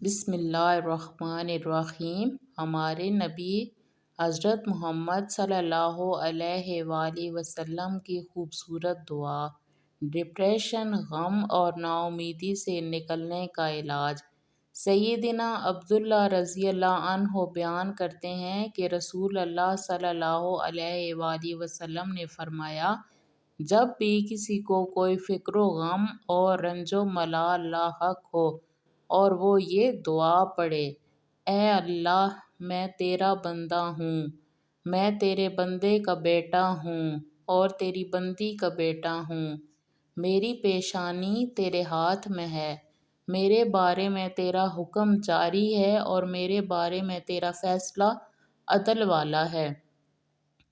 بسم اللہ الرحمن الرحیم۔ ہمارے نبی حضرت محمد صلی اللہ علیہ وآلہ وسلم کی خوبصورت دعا۔ ڈپریشن، غم اور ناامیدی سے نکلنے کا علاج۔ سیدنا عبداللہ رضی اللہ عنہ بیان کرتے ہیں کہ رسول اللہ صلی اللہ علیہ وآلہ وسلم نے فرمایا، جب بھی کسی کو کوئی فکر و غم اور رنج و ملال لاحق ہو اور وہ یہ دعا پڑھے، اے اللہ، میں تیرا بندہ ہوں، میں تیرے بندے کا بیٹا ہوں اور تیری بندی کا بیٹا ہوں، میری پیشانی تیرے ہاتھ میں ہے، میرے بارے میں تیرا حکم جاری ہے اور میرے بارے میں تیرا فیصلہ عدل والا ہے،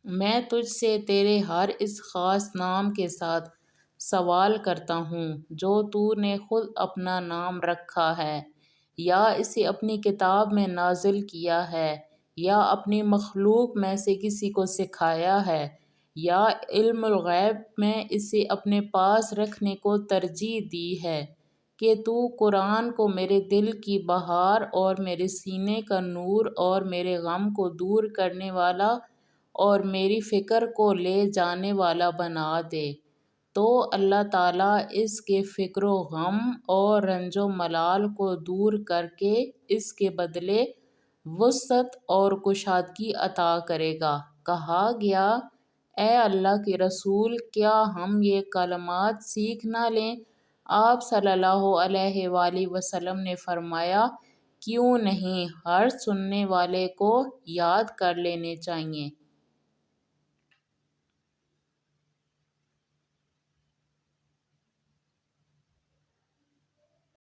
میں تجھ سے تیرے ہر اس خاص نام کے ساتھ سوال کرتا ہوں جو تو نے خود اپنا نام رکھا ہے یا اسے اپنی کتاب میں نازل کیا ہے یا اپنی مخلوق میں سے کسی کو سکھایا ہے یا علم الغیب میں اسے اپنے پاس رکھنے کو ترجیح دی ہے، کہ تو قرآن کو میرے دل کی بہار اور میرے سینے کا نور اور میرے غم کو دور کرنے والا اور میری فکر کو لے جانے والا بنا دے، تو اللہ تعالیٰ اس کے فکر و غم اور رنج و ملال کو دور کر کے اس کے بدلے وسعت اور کشادگی عطا کرے گا۔ کہا گیا، اے اللہ کے رسول، کیا ہم یہ کلمات سیکھ نہ لیں؟ آپ صلی اللہ علیہ وآلہ وسلم نے فرمایا، کیوں نہیں، ہر سننے والے کو یاد کر لینے چاہئیں۔